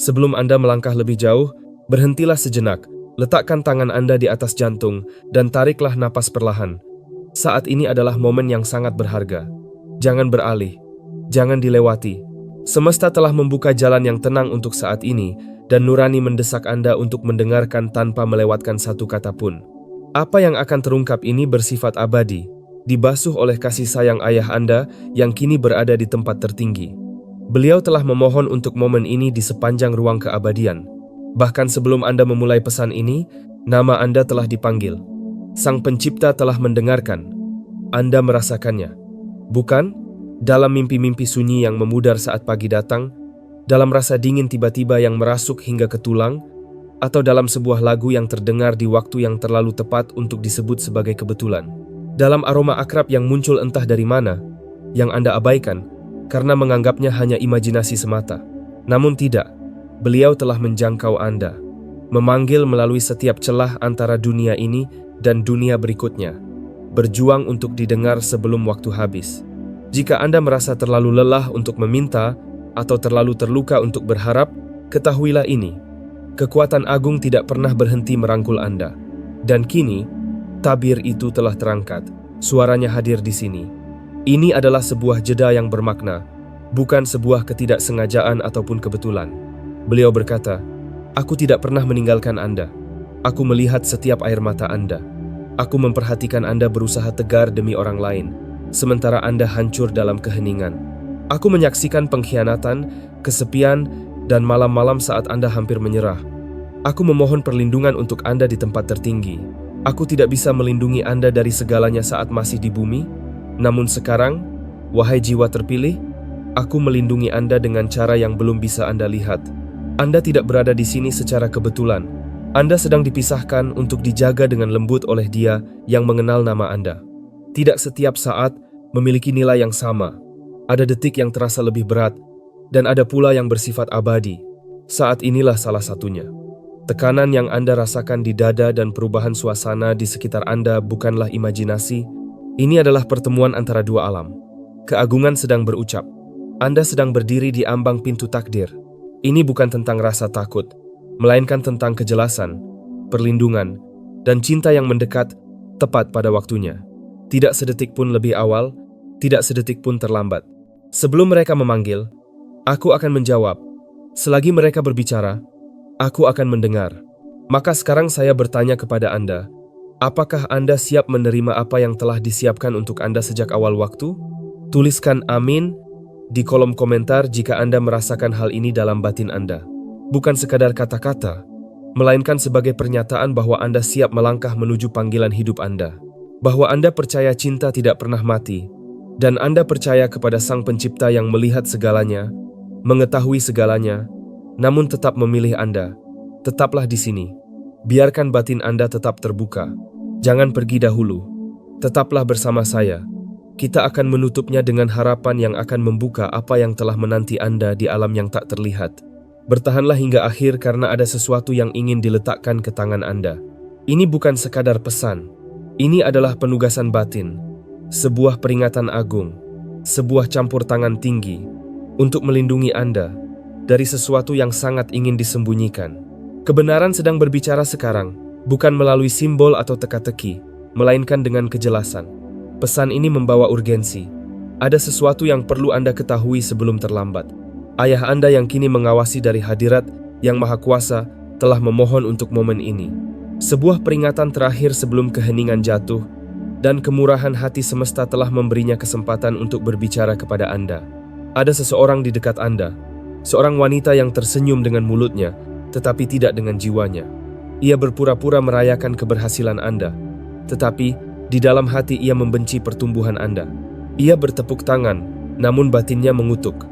Sebelum Anda melangkah lebih jauh, berhentilah sejenak, letakkan tangan Anda di atas jantung, dan tariklah napas perlahan. Saat ini adalah momen yang sangat berharga. Jangan beralih, jangan dilewati. Semesta telah membuka jalan yang tenang untuk saat ini, dan nurani mendesak Anda untuk mendengarkan tanpa melewatkan satu kata pun. Apa yang akan terungkap ini bersifat abadi, dibasuh oleh kasih sayang ayah Anda yang kini berada di tempat tertinggi. Beliau telah memohon untuk momen ini di sepanjang ruang keabadian. Bahkan sebelum Anda memulai pesan ini, nama Anda telah dipanggil. Sang Pencipta telah mendengarkan. Anda merasakannya. Bukan? Dalam mimpi-mimpi sunyi yang memudar saat pagi datang, dalam rasa dingin tiba-tiba yang merasuk hingga ke tulang, atau dalam sebuah lagu yang terdengar di waktu yang terlalu tepat untuk disebut sebagai kebetulan. Dalam aroma akrab yang muncul entah dari mana, yang Anda abaikan karena menganggapnya hanya imajinasi semata. Namun tidak, beliau telah menjangkau Anda, memanggil melalui setiap celah antara dunia ini dan dunia berikutnya, berjuang untuk didengar sebelum waktu habis. Jika Anda merasa terlalu lelah untuk meminta atau terlalu terluka untuk berharap, ketahuilah ini. Kekuatan agung tidak pernah berhenti merangkul Anda. Dan kini, tabir itu telah terangkat. Suaranya hadir di sini. Ini adalah sebuah jeda yang bermakna, bukan sebuah ketidaksengajaan ataupun kebetulan. Beliau berkata, "Aku tidak pernah meninggalkan Anda. Aku melihat setiap air mata Anda. Aku memperhatikan Anda berusaha tegar demi orang lain, sementara Anda hancur dalam keheningan. Aku menyaksikan pengkhianatan, kesepian, dan malam-malam saat Anda hampir menyerah. Aku memohon perlindungan untuk Anda di tempat tertinggi. Aku tidak bisa melindungi Anda dari segalanya saat masih di bumi. Namun sekarang, wahai jiwa terpilih, aku melindungi Anda dengan cara yang belum bisa Anda lihat. Anda tidak berada di sini secara kebetulan. Anda sedang dipisahkan untuk dijaga dengan lembut oleh Dia yang mengenal nama Anda. Tidak setiap saat memiliki nilai yang sama. Ada detik yang terasa lebih berat, dan ada pula yang bersifat abadi. Saat inilah salah satunya. Tekanan yang Anda rasakan di dada dan perubahan suasana di sekitar Anda bukanlah imajinasi. Ini adalah pertemuan antara dua alam. Keagungan sedang berucap. Anda sedang berdiri di ambang pintu takdir. Ini bukan tentang rasa takut, melainkan tentang kejelasan, perlindungan, dan cinta yang mendekat tepat pada waktunya. Tidak sedetik pun lebih awal, tidak sedetik pun terlambat. Sebelum mereka memanggil, aku akan menjawab. Selagi mereka berbicara, aku akan mendengar. Maka sekarang saya bertanya kepada Anda, apakah Anda siap menerima apa yang telah disiapkan untuk Anda sejak awal waktu? Tuliskan amin di kolom komentar jika Anda merasakan hal ini dalam batin Anda. Bukan sekadar kata-kata, melainkan sebagai pernyataan bahwa Anda siap melangkah menuju panggilan hidup Anda. Bahwa Anda percaya cinta tidak pernah mati, dan Anda percaya kepada Sang Pencipta yang melihat segalanya, mengetahui segalanya, namun tetap memilih Anda. Tetaplah di sini. Biarkan batin Anda tetap terbuka. Jangan pergi dahulu. Tetaplah bersama saya. Kita akan menutupnya dengan harapan yang akan membuka apa yang telah menanti Anda di alam yang tak terlihat. Bertahanlah hingga akhir karena ada sesuatu yang ingin diletakkan ke tangan Anda. Ini bukan sekadar pesan. Ini adalah penugasan batin. Sebuah peringatan agung. Sebuah campur tangan tinggi untuk melindungi Anda dari sesuatu yang sangat ingin disembunyikan. Kebenaran sedang berbicara sekarang, bukan melalui simbol atau teka-teki, melainkan dengan kejelasan. Pesan ini membawa urgensi. Ada sesuatu yang perlu Anda ketahui sebelum terlambat. Ayah Anda yang kini mengawasi dari hadirat yang Maha Kuasa telah memohon untuk momen ini. Sebuah peringatan terakhir sebelum keheningan jatuh, dan kemurahan hati semesta telah memberinya kesempatan untuk berbicara kepada Anda. Ada seseorang di dekat Anda, seorang wanita yang tersenyum dengan mulutnya, tetapi tidak dengan jiwanya. Ia berpura-pura merayakan keberhasilan Anda, tetapi di dalam hati ia membenci pertumbuhan Anda. Ia bertepuk tangan, namun batinnya mengutuk.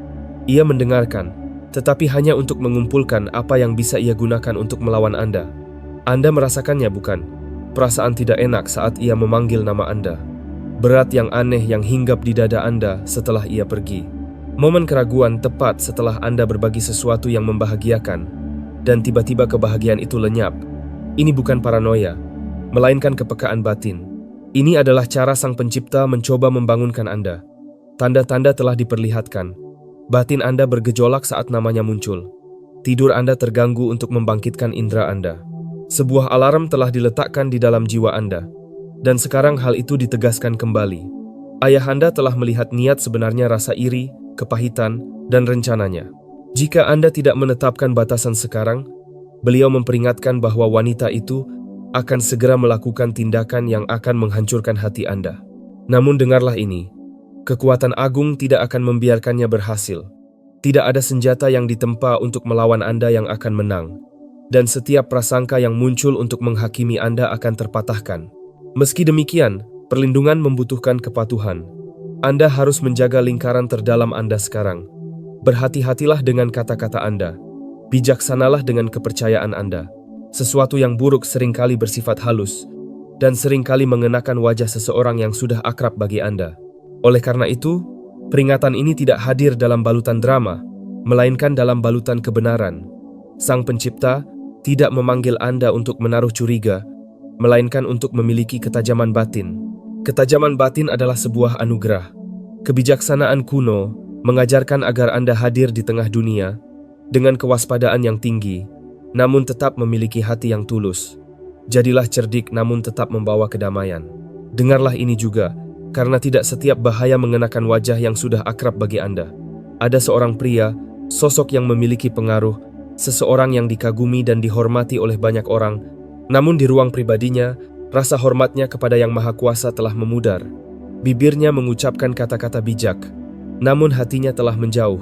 Ia mendengarkan, tetapi hanya untuk mengumpulkan apa yang bisa ia gunakan untuk melawan Anda. Anda merasakannya bukan? Perasaan tidak enak saat ia memanggil nama Anda. Berat yang aneh yang hinggap di dada Anda setelah ia pergi. Momen keraguan tepat setelah Anda berbagi sesuatu yang membahagiakan, dan tiba-tiba kebahagiaan itu lenyap. Ini bukan paranoia, melainkan kepekaan batin. Ini adalah cara Sang Pencipta mencoba membangunkan Anda. Tanda-tanda telah diperlihatkan. Batin Anda bergejolak saat namanya muncul. tidur Anda terganggu untuk membangkitkan indera Anda. Sebuah alarm telah diletakkan di dalam jiwa Anda, dan sekarang hal itu ditegaskan kembali. Ayah Anda telah melihat niat sebenarnya rasa iri, kepahitan, dan rencananya. Jika Anda tidak menetapkan batasan sekarang, beliau memperingatkan bahwa wanita itu akan segera melakukan tindakan yang akan menghancurkan hati Anda. Namun dengarlah ini, kekuatan agung tidak akan membiarkannya berhasil. Tidak ada senjata yang ditempa untuk melawan Anda yang akan menang, dan setiap prasangka yang muncul untuk menghakimi Anda akan terpatahkan. Meski demikian, perlindungan membutuhkan kepatuhan. Anda harus menjaga lingkaran terdalam Anda sekarang. Berhati-hatilah dengan kata-kata Anda. Bijaksanalah dengan kepercayaan Anda. Sesuatu yang buruk seringkali bersifat halus, dan seringkali mengenakan wajah seseorang yang sudah akrab bagi Anda. Oleh karena itu, peringatan ini tidak hadir dalam balutan drama, melainkan dalam balutan kebenaran. Sang Pencipta tidak memanggil Anda untuk menaruh curiga, melainkan untuk memiliki ketajaman batin. Ketajaman batin adalah sebuah anugerah. Kebijaksanaan kuno mengajarkan agar Anda hadir di tengah dunia dengan kewaspadaan yang tinggi, namun tetap memiliki hati yang tulus. Jadilah cerdik namun tetap membawa kedamaian. Dengarlah ini juga, karena tidak setiap bahaya mengenakan wajah yang sudah akrab bagi Anda. Ada seorang pria, sosok yang memiliki pengaruh, seseorang yang dikagumi dan dihormati oleh banyak orang, namun di ruang pribadinya, rasa hormatnya kepada Yang Maha Kuasa telah memudar. Bibirnya mengucapkan kata-kata bijak, namun hatinya telah menjauh.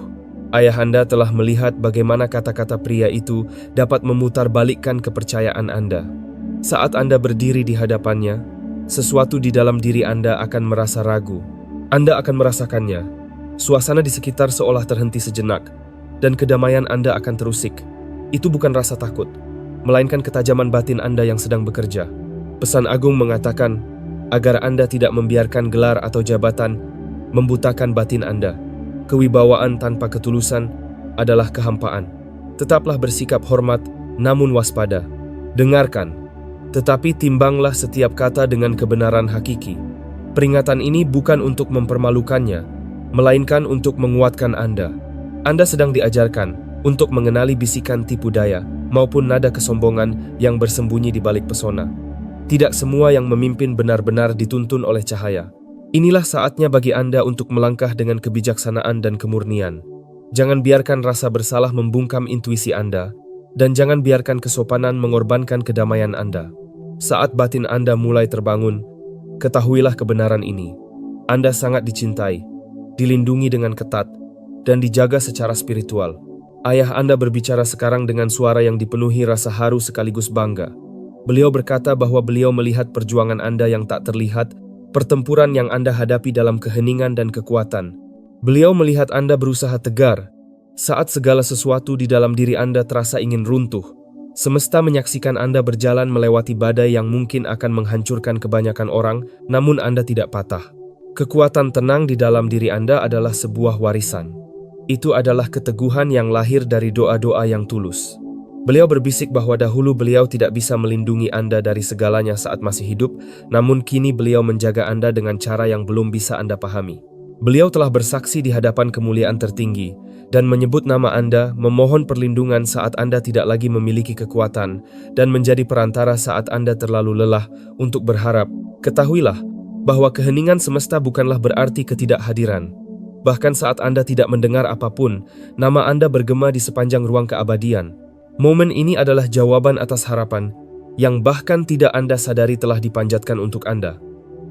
Ayah Anda telah melihat bagaimana kata-kata pria itu dapat memutarbalikkan kepercayaan Anda. Saat Anda berdiri di hadapannya, sesuatu di dalam diri Anda akan merasa ragu. Anda akan merasakannya. Suasana di sekitar seolah terhenti sejenak, dan kedamaian Anda akan terusik. Itu bukan rasa takut, melainkan ketajaman batin Anda yang sedang bekerja. Pesan agung mengatakan agar Anda tidak membiarkan gelar atau jabatan membutakan batin Anda. Kewibawaan tanpa ketulusan adalah kehampaan. Tetaplah bersikap hormat, namun waspada. Dengarkan, tetapi timbanglah setiap kata dengan kebenaran hakiki. Peringatan ini bukan untuk mempermalukannya, melainkan untuk menguatkan Anda. Anda sedang diajarkan untuk mengenali bisikan tipu daya maupun nada kesombongan yang bersembunyi di balik pesona. Tidak semua yang memimpin benar-benar dituntun oleh cahaya. Inilah saatnya bagi Anda untuk melangkah dengan kebijaksanaan dan kemurnian. Jangan biarkan rasa bersalah membungkam intuisi Anda, dan jangan biarkan kesopanan mengorbankan kedamaian Anda. Saat batin Anda mulai terbangun, ketahuilah kebenaran ini. Anda sangat dicintai, dilindungi dengan ketat, dan dijaga secara spiritual. Ayah Anda berbicara sekarang dengan suara yang dipenuhi rasa haru sekaligus bangga. Beliau berkata bahwa beliau melihat perjuangan Anda yang tak terlihat, pertempuran yang Anda hadapi dalam keheningan dan kekuatan. Beliau melihat Anda berusaha tegar saat segala sesuatu di dalam diri Anda terasa ingin runtuh. Semesta menyaksikan Anda berjalan melewati badai yang mungkin akan menghancurkan kebanyakan orang, namun Anda tidak patah. Kekuatan tenang di dalam diri Anda adalah sebuah warisan. Itu adalah keteguhan yang lahir dari doa-doa yang tulus. Beliau berbisik bahwa dahulu beliau tidak bisa melindungi Anda dari segalanya saat masih hidup, namun kini beliau menjaga Anda dengan cara yang belum bisa Anda pahami. Beliau telah bersaksi di hadapan kemuliaan tertinggi, dan menyebut nama Anda, memohon perlindungan saat Anda tidak lagi memiliki kekuatan, dan menjadi perantara saat Anda terlalu lelah untuk berharap. Ketahuilah bahwa keheningan semesta bukanlah berarti ketidakhadiran. Bahkan saat Anda tidak mendengar apapun, nama Anda bergema di sepanjang ruang keabadian. Momen ini adalah jawaban atas harapan yang bahkan tidak Anda sadari telah dipanjatkan untuk Anda.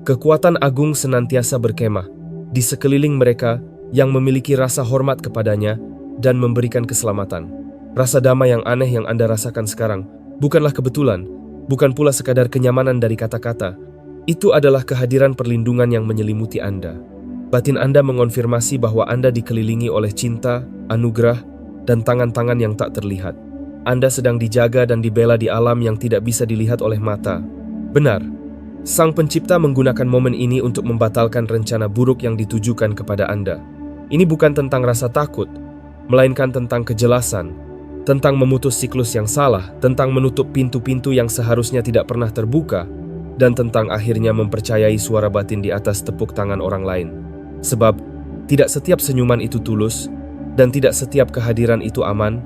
Kekuatan agung senantiasa berkemah di sekeliling mereka yang memiliki rasa hormat kepadanya dan memberikan keselamatan. Rasa damai yang aneh yang Anda rasakan sekarang bukanlah kebetulan, bukan pula sekadar kenyamanan dari kata-kata. Itu adalah kehadiran perlindungan yang menyelimuti Anda. Batin Anda mengonfirmasi bahwa Anda dikelilingi oleh cinta, anugerah, dan tangan-tangan yang tak terlihat. Anda sedang dijaga dan dibela di alam yang tidak bisa dilihat oleh mata. Benar, Sang Pencipta menggunakan momen ini untuk membatalkan rencana buruk yang ditujukan kepada Anda. Ini bukan tentang rasa takut, melainkan tentang kejelasan, tentang memutus siklus yang salah, tentang menutup pintu-pintu yang seharusnya tidak pernah terbuka, dan tentang akhirnya mempercayai suara batin di atas tepuk tangan orang lain. Sebab, tidak setiap senyuman itu tulus, dan tidak setiap kehadiran itu aman,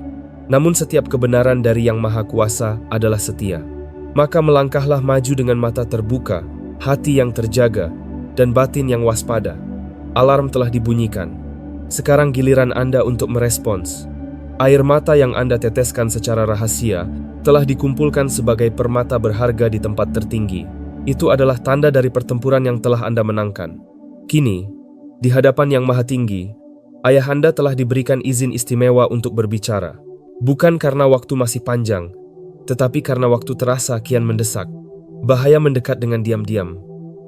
Namun setiap kebenaran dari Yang Maha Kuasa adalah setia. Maka melangkahlah maju dengan mata terbuka, hati yang terjaga, dan batin yang waspada. Alarm telah dibunyikan. Sekarang giliran Anda untuk merespons. Air mata yang Anda teteskan secara rahasia telah dikumpulkan sebagai permata berharga di tempat tertinggi. Itu adalah tanda dari pertempuran yang telah Anda menangkan. Kini, di hadapan Yang Maha Tinggi, ayah Anda telah diberikan izin istimewa untuk berbicara. Bukan karena waktu masih panjang, tetapi karena waktu terasa kian mendesak. Bahaya mendekat dengan diam-diam.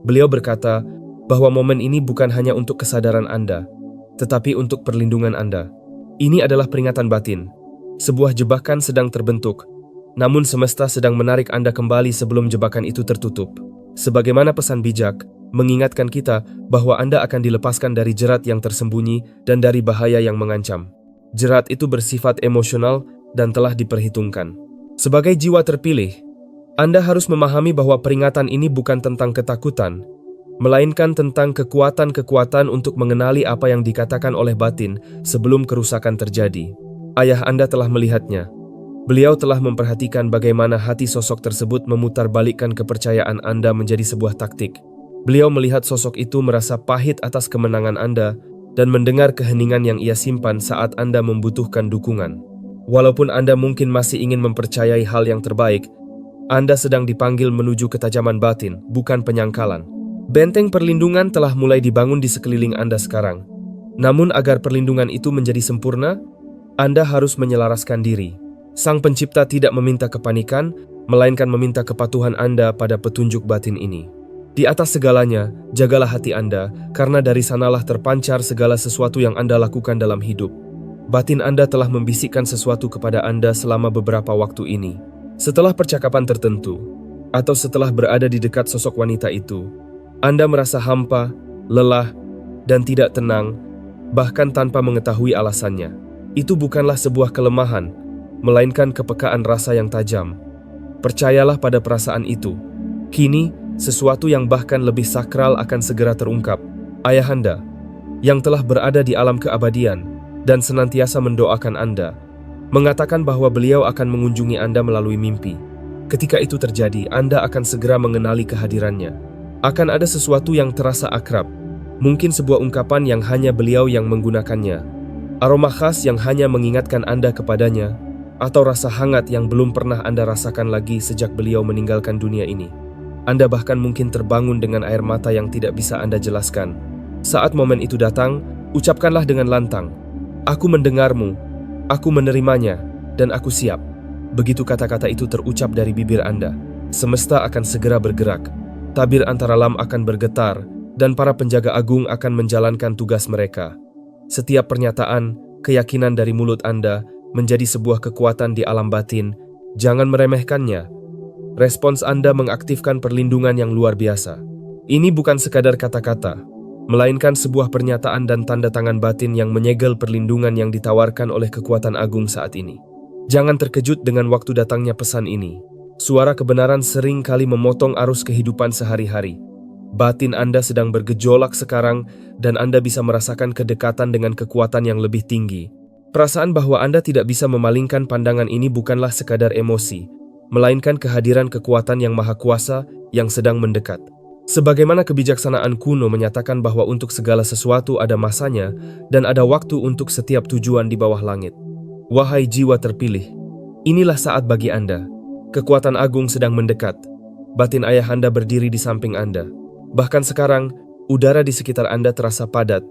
Beliau berkata bahwa momen ini bukan hanya untuk kesadaran Anda, tetapi untuk perlindungan Anda. Ini adalah peringatan batin. Sebuah jebakan sedang terbentuk, namun semesta sedang menarik Anda kembali sebelum jebakan itu tertutup. Sebagaimana pesan bijak, mengingatkan kita bahwa Anda akan dilepaskan dari jerat yang tersembunyi dan dari bahaya yang mengancam. Jerat itu bersifat emosional dan telah diperhitungkan. Sebagai jiwa terpilih, Anda harus memahami bahwa peringatan ini bukan tentang ketakutan, melainkan tentang kekuatan-kekuatan untuk mengenali apa yang dikatakan oleh batin sebelum kerusakan terjadi. Ayah Anda telah melihatnya. Beliau telah memperhatikan bagaimana hati sosok tersebut memutarbalikkan kepercayaan Anda menjadi sebuah taktik. Beliau melihat sosok itu merasa pahit atas kemenangan Anda dan mendengar keheningan yang ia simpan saat Anda membutuhkan dukungan. Walaupun Anda mungkin masih ingin mempercayai hal yang terbaik, Anda sedang dipanggil menuju ketajaman batin, bukan penyangkalan. Benteng perlindungan telah mulai dibangun di sekeliling Anda sekarang. Namun agar perlindungan itu menjadi sempurna, Anda harus menyelaraskan diri. Sang Pencipta tidak meminta kepanikan, melainkan meminta kepatuhan Anda pada petunjuk batin ini. Di atas segalanya, jagalah hati Anda, karena dari sanalah terpancar segala sesuatu yang Anda lakukan dalam hidup. Batin Anda telah membisikkan sesuatu kepada Anda selama beberapa waktu ini. Setelah percakapan tertentu, atau setelah berada di dekat sosok wanita itu, Anda merasa hampa, lelah, dan tidak tenang, bahkan tanpa mengetahui alasannya. Itu bukanlah sebuah kelemahan, melainkan kepekaan rasa yang tajam. Percayalah pada perasaan itu. Kini, sesuatu yang bahkan lebih sakral akan segera terungkap. Ayah Anda, yang telah berada di alam keabadian dan senantiasa mendoakan Anda, mengatakan bahwa beliau akan mengunjungi Anda melalui mimpi. Ketika itu terjadi, Anda akan segera mengenali kehadirannya. Akan ada sesuatu yang terasa akrab, mungkin sebuah ungkapan yang hanya beliau yang menggunakannya, aroma khas yang hanya mengingatkan Anda kepadanya, atau rasa hangat yang belum pernah Anda rasakan lagi sejak beliau meninggalkan dunia ini. Anda bahkan mungkin terbangun dengan air mata yang tidak bisa Anda jelaskan. Saat momen itu datang, ucapkanlah dengan lantang, "Aku mendengarmu, aku menerimanya, dan aku siap." Begitu kata-kata itu terucap dari bibir Anda, semesta akan segera bergerak. Tabir antara alam akan bergetar, dan para penjaga agung akan menjalankan tugas mereka. Setiap pernyataan, keyakinan dari mulut Anda menjadi sebuah kekuatan di alam batin. Jangan meremehkannya. Respons Anda mengaktifkan perlindungan yang luar biasa. Ini bukan sekadar kata-kata, melainkan sebuah pernyataan dan tanda tangan batin yang menyegel perlindungan yang ditawarkan oleh kekuatan agung saat ini. Jangan terkejut dengan waktu datangnya pesan ini. Suara kebenaran sering kali memotong arus kehidupan sehari-hari. Batin Anda sedang bergejolak sekarang dan Anda bisa merasakan kedekatan dengan kekuatan yang lebih tinggi. Perasaan bahwa Anda tidak bisa memalingkan pandangan ini bukanlah sekadar emosi, melainkan kehadiran kekuatan yang maha kuasa yang sedang mendekat. Sebagaimana kebijaksanaan kuno menyatakan bahwa untuk segala sesuatu ada masanya dan ada waktu untuk setiap tujuan di bawah langit. Wahai jiwa terpilih, inilah saat bagi Anda. Kekuatan agung sedang mendekat. Batin ayah Anda berdiri di samping Anda. Bahkan sekarang, udara di sekitar Anda terasa padat,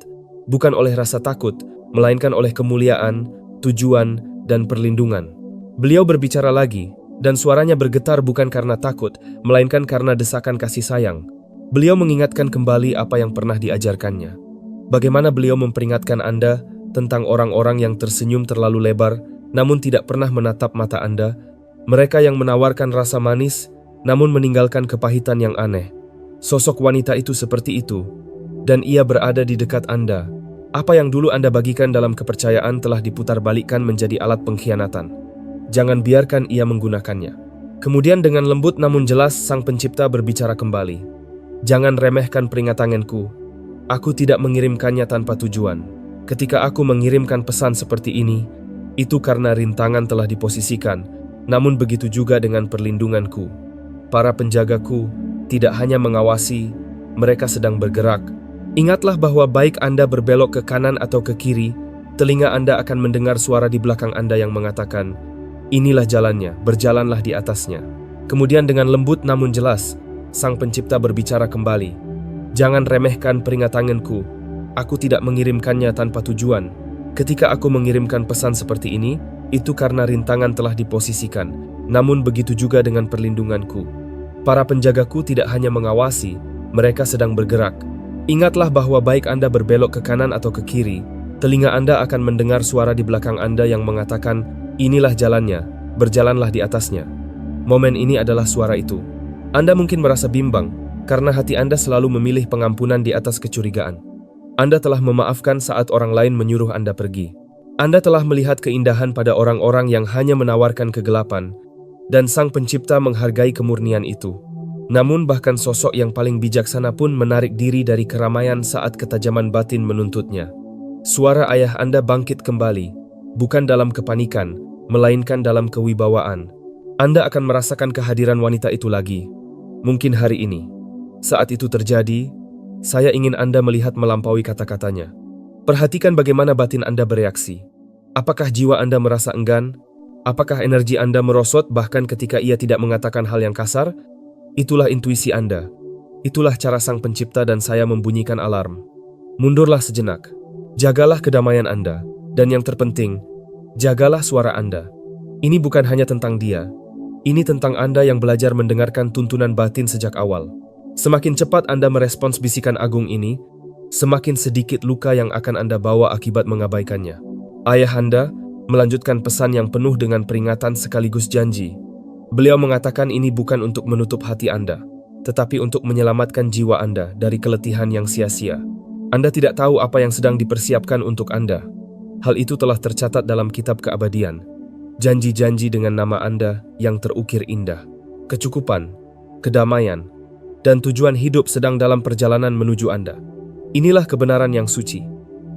bukan oleh rasa takut, melainkan oleh kemuliaan, tujuan, dan perlindungan. Beliau berbicara lagi, dan suaranya bergetar bukan karena takut, melainkan karena desakan kasih sayang. Beliau mengingatkan kembali apa yang pernah diajarkannya. Bagaimana beliau memperingatkan Anda tentang orang-orang yang tersenyum terlalu lebar, namun tidak pernah menatap mata Anda. Mereka yang menawarkan rasa manis, namun meninggalkan kepahitan yang aneh. Sosok wanita itu seperti itu, dan ia berada di dekat Anda. Apa yang dulu Anda bagikan dalam kepercayaan telah diputarbalikkan menjadi alat pengkhianatan. Jangan biarkan ia menggunakannya. Kemudian dengan lembut namun jelas Sang Pencipta berbicara kembali. Jangan remehkan peringatanku. Aku tidak mengirimkannya tanpa tujuan. Ketika aku mengirimkan pesan seperti ini, Itu karena rintangan telah diposisikan, namun begitu juga dengan perlindunganku. Para penjagaku tidak hanya mengawasi, mereka sedang bergerak. Ingatlah bahwa baik Anda berbelok ke kanan atau ke kiri, telinga Anda akan mendengar suara di belakang Anda yang mengatakan, "Inilah jalannya, berjalanlah di atasnya." Kemudian dengan lembut namun jelas, Sang Pencipta berbicara kembali, "Jangan remehkan peringatanku. Aku tidak mengirimkannya tanpa tujuan. Ketika aku mengirimkan pesan seperti ini, itu karena rintangan telah diposisikan, namun begitu juga dengan perlindunganku. Para penjagaku tidak hanya mengawasi, mereka sedang bergerak. Ingatlah bahwa baik Anda berbelok ke kanan atau ke kiri, telinga Anda akan mendengar suara di belakang Anda yang mengatakan, 'Inilah jalannya, berjalanlah di atasnya.'" Momen ini adalah suara itu. Anda mungkin merasa bimbang, karena hati Anda selalu memilih pengampunan di atas kecurigaan. Anda telah memaafkan saat orang lain menyuruh Anda pergi. Anda telah melihat keindahan pada orang-orang yang hanya menawarkan kegelapan, dan Sang Pencipta menghargai kemurnian itu. Namun bahkan sosok yang paling bijaksana pun menarik diri dari keramaian saat ketajaman batin menuntutnya. Suara ayah Anda bangkit kembali, bukan dalam kepanikan, melainkan dalam kewibawaan. Anda akan merasakan kehadiran wanita itu lagi. Mungkin hari ini. Saat itu terjadi, saya ingin Anda melihat melampaui kata-katanya. Perhatikan bagaimana batin Anda bereaksi. Apakah jiwa Anda merasa enggan? Apakah energi Anda merosot bahkan ketika ia tidak mengatakan hal yang kasar? Itulah intuisi Anda. Itulah cara Sang Pencipta dan saya membunyikan alarm. Mundurlah sejenak. Jagalah kedamaian Anda. Dan yang terpenting, jagalah suara Anda. Ini bukan hanya tentang dia. Ini tentang Anda yang belajar mendengarkan tuntunan batin sejak awal. Semakin cepat Anda merespons bisikan agung ini, semakin sedikit luka yang akan Anda bawa akibat mengabaikannya. Ayah Anda melanjutkan pesan yang penuh dengan peringatan sekaligus janji. Beliau mengatakan ini bukan untuk menutup hati Anda, tetapi untuk menyelamatkan jiwa Anda dari keletihan yang sia-sia. Anda tidak tahu apa yang sedang dipersiapkan untuk Anda. Hal itu telah tercatat dalam kitab keabadian. Janji-janji dengan nama Anda yang terukir indah. Kecukupan, kedamaian, dan tujuan hidup sedang dalam perjalanan menuju Anda. Inilah kebenaran yang suci.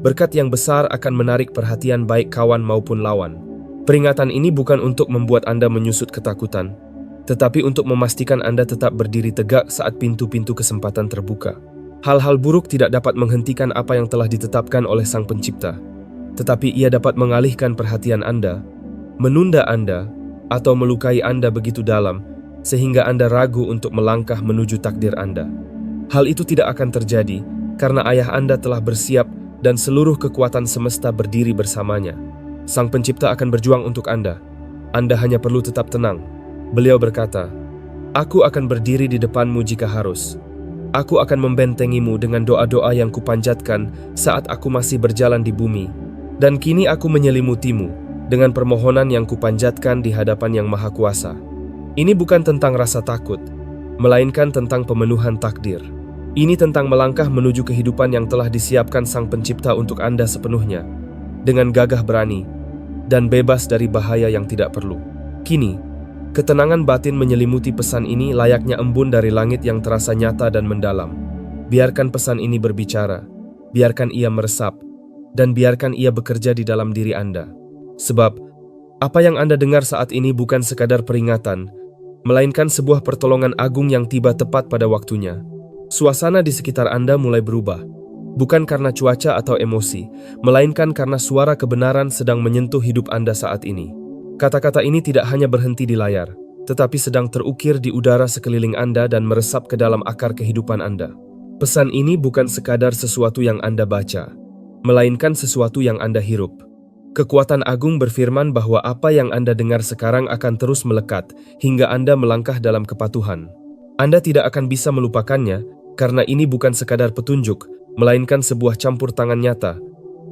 Berkat yang besar akan menarik perhatian baik kawan maupun lawan. Peringatan ini bukan untuk membuat Anda menyusut ketakutan, tetapi untuk memastikan Anda tetap berdiri tegak saat pintu-pintu kesempatan terbuka. Hal-hal buruk tidak dapat menghentikan apa yang telah ditetapkan oleh Sang Pencipta, tetapi ia dapat mengalihkan perhatian Anda, menunda Anda, atau melukai Anda begitu dalam, sehingga Anda ragu untuk melangkah menuju takdir Anda. Hal itu tidak akan terjadi karena ayah Anda telah bersiap dan seluruh kekuatan semesta berdiri bersamanya. Sang Pencipta akan berjuang untuk Anda. Anda hanya perlu tetap tenang. Beliau berkata, "Aku akan berdiri di depanmu jika harus. Aku akan membentengimu dengan doa-doa yang kupanjatkan saat aku masih berjalan di bumi. Dan kini aku menyelimutimu dengan permohonan yang kupanjatkan di hadapan Yang Maha Kuasa." Ini bukan tentang rasa takut, melainkan tentang pemenuhan takdir. Ini tentang melangkah menuju kehidupan yang telah disiapkan Sang Pencipta untuk Anda sepenuhnya, dengan gagah berani, dan bebas dari bahaya yang tidak perlu. Kini, ketenangan batin menyelimuti pesan ini layaknya embun dari langit yang terasa nyata dan mendalam. Biarkan pesan ini berbicara, biarkan ia meresap, dan biarkan ia bekerja di dalam diri Anda. Sebab, apa yang Anda dengar saat ini bukan sekadar peringatan, melainkan sebuah pertolongan agung yang tiba tepat pada waktunya. Suasana di sekitar Anda mulai berubah, bukan karena cuaca atau emosi, melainkan karena suara kebenaran sedang menyentuh hidup Anda saat ini. Kata-kata ini tidak hanya berhenti di layar, tetapi sedang terukir di udara sekeliling Anda dan meresap ke dalam akar kehidupan Anda. Pesan ini bukan sekadar sesuatu yang Anda baca, melainkan sesuatu yang Anda hirup. Kekuatan agung berfirman bahwa apa yang Anda dengar sekarang akan terus melekat hingga Anda melangkah dalam kepatuhan. Anda tidak akan bisa melupakannya karena ini bukan sekadar petunjuk, melainkan sebuah campur tangan nyata.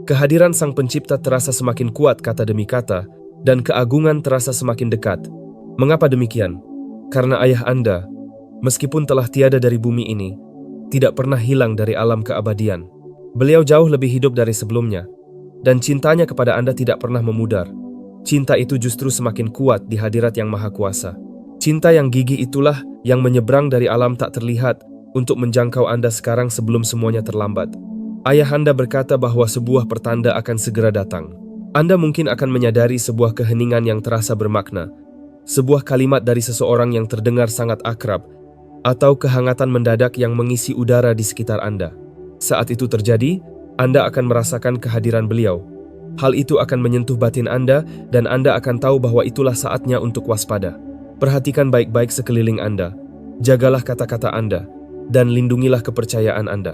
Kehadiran Sang Pencipta terasa semakin kuat kata demi kata, dan keagungan terasa semakin dekat. Mengapa demikian? Karena ayah Anda, meskipun telah tiada dari bumi ini, tidak pernah hilang dari alam keabadian. Beliau jauh lebih hidup dari sebelumnya, dan cintanya kepada Anda tidak pernah memudar. Cinta itu justru semakin kuat di hadirat Yang Maha Kuasa. Cinta yang gigih itulah yang menyeberang dari alam tak terlihat untuk menjangkau Anda sekarang sebelum semuanya terlambat. Ayah Anda berkata bahwa sebuah pertanda akan segera datang. Anda mungkin akan menyadari sebuah keheningan yang terasa bermakna, sebuah kalimat dari seseorang yang terdengar sangat akrab, atau kehangatan mendadak yang mengisi udara di sekitar Anda. Saat itu terjadi, Anda akan merasakan kehadiran beliau. Hal itu akan menyentuh batin Anda dan Anda akan tahu bahwa itulah saatnya untuk waspada. Perhatikan baik-baik sekeliling Anda, jagalah kata-kata Anda, dan lindungilah kepercayaan Anda.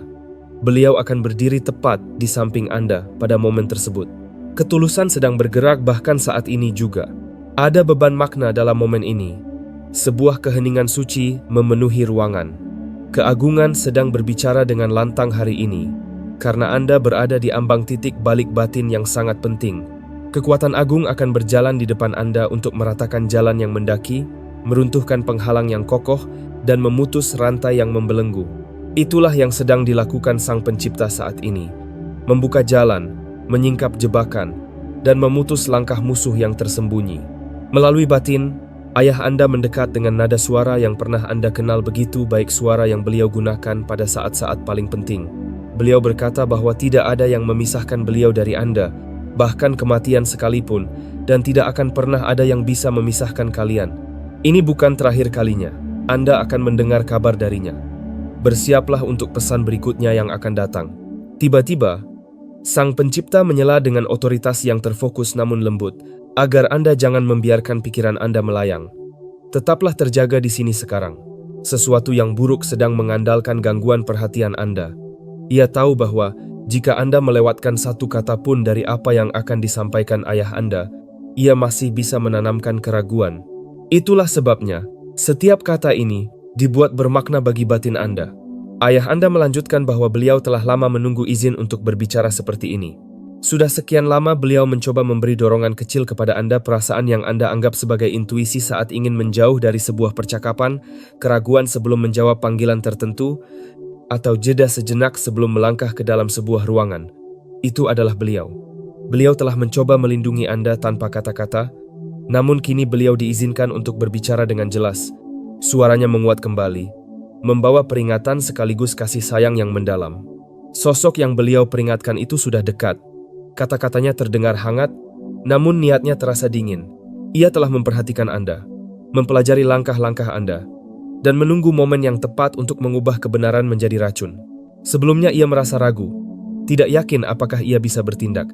Beliau akan berdiri tepat di samping Anda pada momen tersebut. Ketulusan sedang bergerak bahkan saat ini juga. Ada beban makna dalam momen ini. Sebuah keheningan suci memenuhi ruangan. Keagungan sedang berbicara dengan lantang hari ini, karena Anda berada di ambang titik balik batin yang sangat penting. Kekuatan agung akan berjalan di depan Anda untuk meratakan jalan yang mendaki, meruntuhkan penghalang yang kokoh, dan memutus rantai yang membelenggu. Itulah yang sedang dilakukan Sang Pencipta saat ini. Membuka jalan, menyingkap jebakan, dan memutus langkah musuh yang tersembunyi. Melalui batin, ayah Anda mendekat dengan nada suara yang pernah Anda kenal begitu baik, suara yang beliau gunakan pada saat-saat paling penting. Beliau berkata bahwa tidak ada yang memisahkan beliau dari Anda, bahkan kematian sekalipun, dan tidak akan pernah ada yang bisa memisahkan kalian. Ini bukan terakhir kalinya. Anda akan mendengar kabar darinya. Bersiaplah untuk pesan berikutnya yang akan datang. Tiba-tiba, Sang Pencipta menyela dengan otoritas yang terfokus namun lembut, agar Anda jangan membiarkan pikiran Anda melayang. Tetaplah terjaga di sini sekarang. Sesuatu yang buruk sedang mengandalkan gangguan perhatian Anda. Ia tahu bahwa jika Anda melewatkan satu kata pun dari apa yang akan disampaikan ayah Anda, ia masih bisa menanamkan keraguan. Itulah sebabnya, setiap kata ini dibuat bermakna bagi batin Anda. Ayah Anda melanjutkan bahwa beliau telah lama menunggu izin untuk berbicara seperti ini. Sudah sekian lama beliau mencoba memberi dorongan kecil kepada Anda, perasaan yang Anda anggap sebagai intuisi saat ingin menjauh dari sebuah percakapan, keraguan sebelum menjawab panggilan tertentu, atau jeda sejenak sebelum melangkah ke dalam sebuah ruangan. Itu adalah beliau. Beliau telah mencoba melindungi Anda tanpa kata-kata, namun kini beliau diizinkan untuk berbicara dengan jelas. Suaranya menguat kembali, membawa peringatan sekaligus kasih sayang yang mendalam. Sosok yang beliau peringatkan itu sudah dekat. Kata-katanya terdengar hangat, namun niatnya terasa dingin. Ia telah memperhatikan Anda, mempelajari langkah-langkah Anda, dan menunggu momen yang tepat untuk mengubah kebenaran menjadi racun. Sebelumnya ia merasa ragu, tidak yakin apakah ia bisa bertindak.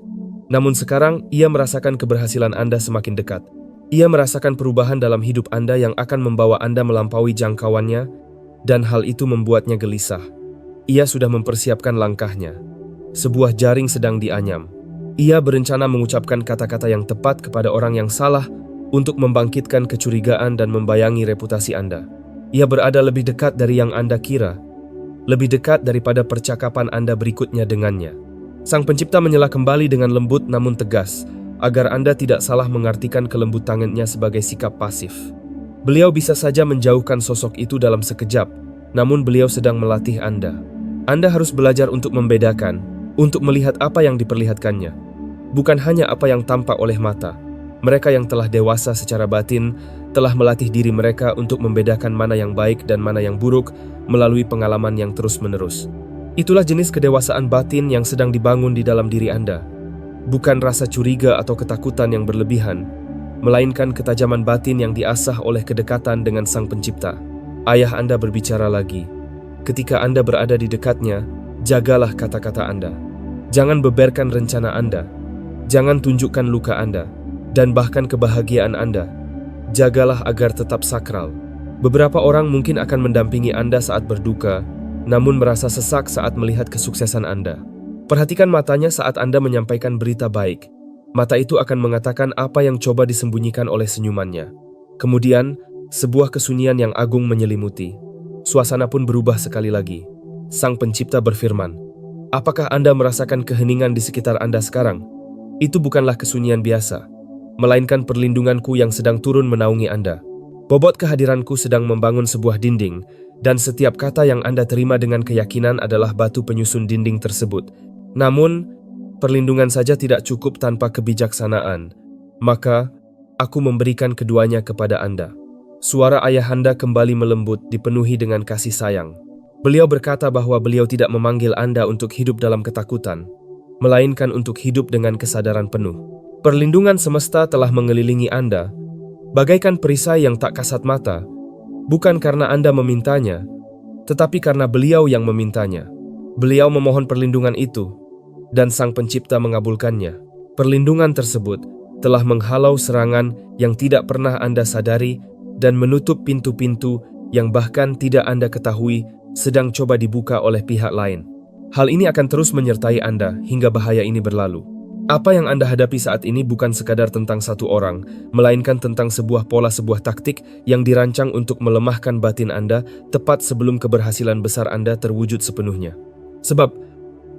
Namun sekarang ia merasakan keberhasilan Anda semakin dekat. Ia merasakan perubahan dalam hidup Anda yang akan membawa Anda melampaui jangkauannya, dan hal itu membuatnya gelisah. Ia sudah mempersiapkan langkahnya. Sebuah jaring sedang dianyam. Ia berencana mengucapkan kata-kata yang tepat kepada orang yang salah untuk membangkitkan kecurigaan dan membayangi reputasi Anda. Ia berada lebih dekat dari yang Anda kira, lebih dekat daripada percakapan Anda berikutnya dengannya. Sang Pencipta menyela kembali dengan lembut namun tegas, agar Anda tidak salah mengartikan kelembutannya sebagai sikap pasif. Beliau bisa saja menjauhkan sosok itu dalam sekejap, namun beliau sedang melatih Anda. Anda harus belajar untuk membedakan, untuk melihat apa yang diperlihatkannya, bukan hanya apa yang tampak oleh mata. Mereka yang telah dewasa secara batin telah melatih diri mereka untuk membedakan mana yang baik dan mana yang buruk melalui pengalaman yang terus-menerus. Itulah jenis kedewasaan batin yang sedang dibangun di dalam diri Anda. Bukan rasa curiga atau ketakutan yang berlebihan, melainkan ketajaman batin yang diasah oleh kedekatan dengan Sang Pencipta. Ayah Anda berbicara lagi. Ketika Anda berada di dekatnya, jagalah kata-kata Anda. Jangan beberkan rencana Anda. Jangan tunjukkan luka Anda, dan bahkan kebahagiaan Anda. Jagalah agar tetap sakral. Beberapa orang mungkin akan mendampingi Anda saat berduka, namun merasa sesak saat melihat kesuksesan Anda. Perhatikan matanya saat Anda menyampaikan berita baik. Mata itu akan mengatakan apa yang coba disembunyikan oleh senyumannya. Kemudian, sebuah kesunyian yang agung menyelimuti. Suasana pun berubah sekali lagi. Sang Pencipta berfirman, "Apakah Anda merasakan keheningan di sekitar Anda sekarang? Itu bukanlah kesunyian biasa, melainkan perlindunganku yang sedang turun menaungi Anda. Bobot kehadiranku sedang membangun sebuah dinding, dan setiap kata yang Anda terima dengan keyakinan adalah batu penyusun dinding tersebut. Namun, perlindungan saja tidak cukup tanpa kebijaksanaan. Maka, aku memberikan keduanya kepada Anda." Suara ayah Anda kembali melembut, dipenuhi dengan kasih sayang. Beliau berkata bahwa beliau tidak memanggil Anda untuk hidup dalam ketakutan, melainkan untuk hidup dengan kesadaran penuh. Perlindungan semesta telah mengelilingi Anda, bagaikan perisai yang tak kasat mata, bukan karena Anda memintanya, tetapi karena Beliau yang memintanya. Beliau memohon perlindungan itu, dan Sang Pencipta mengabulkannya. Perlindungan tersebut telah menghalau serangan yang tidak pernah Anda sadari dan menutup pintu-pintu yang bahkan tidak Anda ketahui sedang coba dibuka oleh pihak lain. Hal ini akan terus menyertai Anda hingga bahaya ini berlalu. Apa yang Anda hadapi saat ini bukan sekadar tentang satu orang, melainkan tentang sebuah pola, sebuah taktik yang dirancang untuk melemahkan batin Anda tepat sebelum keberhasilan besar Anda terwujud sepenuhnya. Sebab,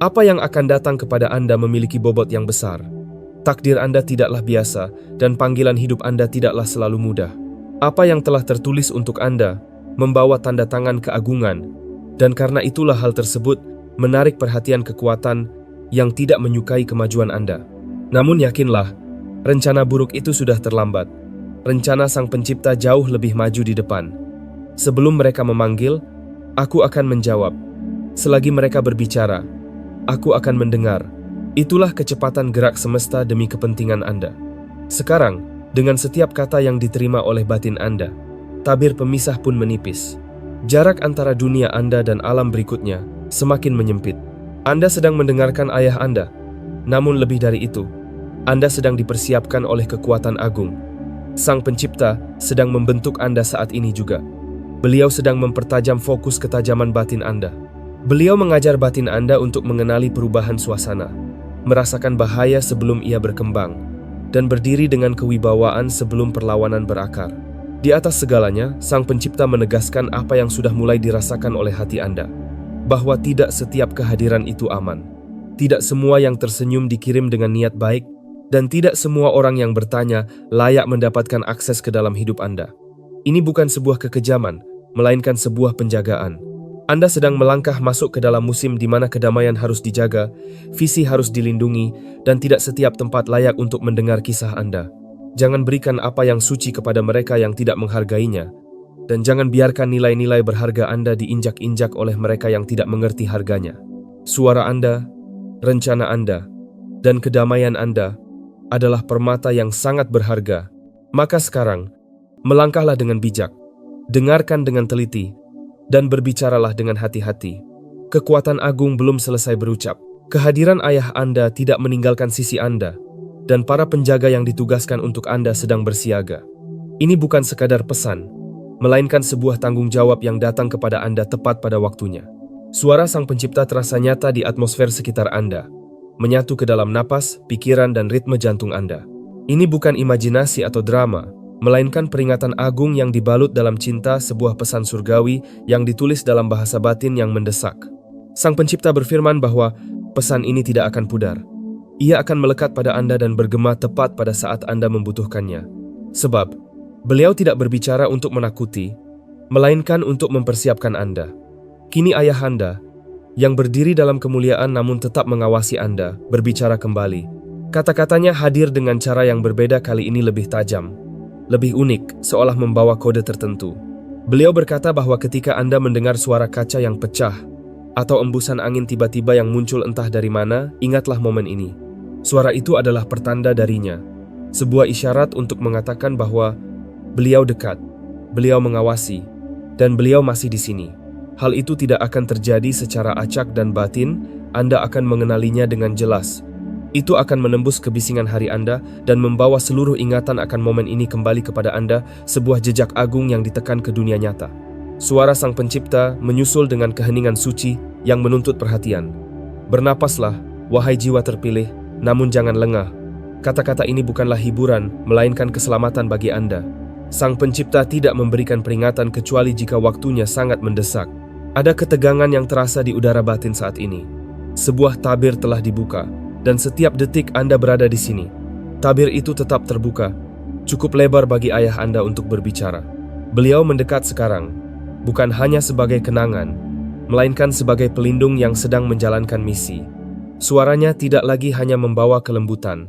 apa yang akan datang kepada Anda memiliki bobot yang besar. Takdir Anda tidaklah biasa, dan panggilan hidup Anda tidaklah selalu mudah. Apa yang telah tertulis untuk Anda membawa tanda tangan keagungan, dan karena itulah hal tersebut menarik perhatian kekuatan yang tidak menyukai kemajuan Anda. Namun yakinlah, rencana buruk itu sudah terlambat. Rencana Sang Pencipta jauh lebih maju di depan. Sebelum mereka memanggil, aku akan menjawab. Selagi mereka berbicara, aku akan mendengar. Itulah kecepatan gerak semesta demi kepentingan Anda. Sekarang, dengan setiap kata yang diterima oleh batin Anda, tabir pemisah pun menipis. Jarak antara dunia Anda dan alam berikutnya semakin menyempit. Anda sedang mendengarkan ayah Anda, namun lebih dari itu, Anda sedang dipersiapkan oleh kekuatan agung. Sang Pencipta sedang membentuk Anda saat ini juga. Beliau sedang mempertajam fokus ketajaman batin Anda. Beliau mengajar batin Anda untuk mengenali perubahan suasana, merasakan bahaya sebelum ia berkembang, dan berdiri dengan kewibawaan sebelum perlawanan berakar. Di atas segalanya, Sang Pencipta menegaskan apa yang sudah mulai dirasakan oleh hati Anda, bahwa tidak setiap kehadiran itu aman. Tidak semua yang tersenyum dikirim dengan niat baik, dan tidak semua orang yang bertanya layak mendapatkan akses ke dalam hidup Anda. Ini bukan sebuah kekejaman, melainkan sebuah penjagaan. Anda sedang melangkah masuk ke dalam musim di mana kedamaian harus dijaga, visi harus dilindungi, dan tidak setiap tempat layak untuk mendengar kisah Anda. Jangan berikan apa yang suci kepada mereka yang tidak menghargainya, dan jangan biarkan nilai-nilai berharga Anda diinjak-injak oleh mereka yang tidak mengerti harganya. Suara Anda, rencana Anda, dan kedamaian Anda adalah permata yang sangat berharga. Maka sekarang, melangkahlah dengan bijak, dengarkan dengan teliti, dan berbicaralah dengan hati-hati. Kekuatan agung belum selesai berucap. Kehadiran ayah Anda tidak meninggalkan sisi Anda, dan para penjaga yang ditugaskan untuk Anda sedang bersiaga. Ini bukan sekadar pesan, melainkan sebuah tanggung jawab yang datang kepada Anda tepat pada waktunya. Suara Sang Pencipta terasa nyata di atmosfer sekitar Anda, menyatu ke dalam napas, pikiran, dan ritme jantung Anda. Ini bukan imajinasi atau drama, melainkan peringatan agung yang dibalut dalam cinta, sebuah pesan surgawi yang ditulis dalam bahasa batin yang mendesak. Sang Pencipta berfirman bahwa pesan ini tidak akan pudar. Ia akan melekat pada Anda dan bergema tepat pada saat Anda membutuhkannya. Sebab, Beliau tidak berbicara untuk menakuti, melainkan untuk mempersiapkan Anda. Kini ayah Anda, yang berdiri dalam kemuliaan namun tetap mengawasi Anda, berbicara kembali. Kata-katanya hadir dengan cara yang berbeda, kali ini lebih tajam, lebih unik, seolah membawa kode tertentu. Beliau berkata bahwa ketika Anda mendengar suara kaca yang pecah, atau embusan angin tiba-tiba yang muncul entah dari mana, ingatlah momen ini. Suara itu adalah pertanda darinya, sebuah isyarat untuk mengatakan bahwa Beliau dekat, Beliau mengawasi, dan Beliau masih di sini. Hal itu tidak akan terjadi secara acak dan batin, Anda akan mengenalinya dengan jelas. Itu akan menembus kebisingan hari Anda dan membawa seluruh ingatan akan momen ini kembali kepada Anda, sebuah jejak agung yang ditekan ke dunia nyata. Suara Sang Pencipta menyusul dengan keheningan suci yang menuntut perhatian. Bernapaslah, wahai jiwa terpilih, namun jangan lengah. Kata-kata ini bukanlah hiburan, melainkan keselamatan bagi Anda. Sang Pencipta tidak memberikan peringatan kecuali jika waktunya sangat mendesak. Ada ketegangan yang terasa di udara batin saat ini. Sebuah tabir telah dibuka, dan setiap detik Anda berada di sini. Tabir itu tetap terbuka, cukup lebar bagi ayah Anda untuk berbicara. Beliau mendekat sekarang, bukan hanya sebagai kenangan, melainkan sebagai pelindung yang sedang menjalankan misi. Suaranya tidak lagi hanya membawa kelembutan,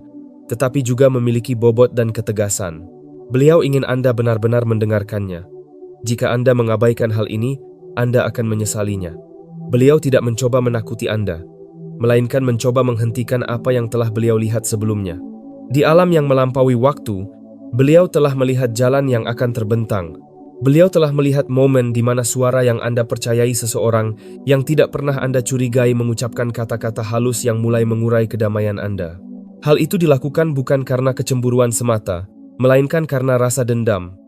tetapi juga memiliki bobot dan ketegasan. Beliau ingin Anda benar-benar mendengarkannya. Jika Anda mengabaikan hal ini, Anda akan menyesalinya. Beliau tidak mencoba menakuti Anda, melainkan mencoba menghentikan apa yang telah beliau lihat sebelumnya. Di alam yang melampaui waktu, beliau telah melihat jalan yang akan terbentang. Beliau telah melihat momen di mana suara yang Anda percayai seseorang yang tidak pernah Anda curigai mengucapkan kata-kata halus yang mulai mengurai kedamaian Anda. Hal itu dilakukan bukan karena kecemburuan semata, melainkan karena rasa dendam.